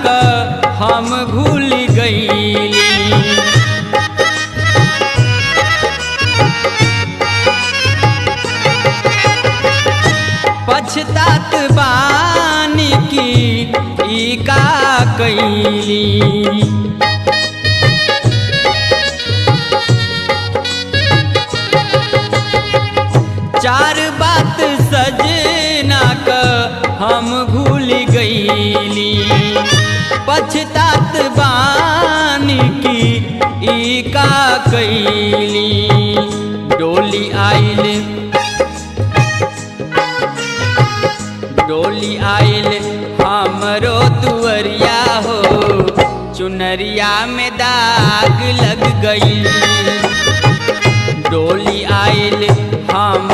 क हम भूल गईली। पछतात बानी की ई का कैली। चार बात सजना क हम भूल गईली। पछतात बानी की ई का कैली। डोली आइल हमरो दुअरिया हो, चुनरिया में दाग लग गई। डोली आइल हम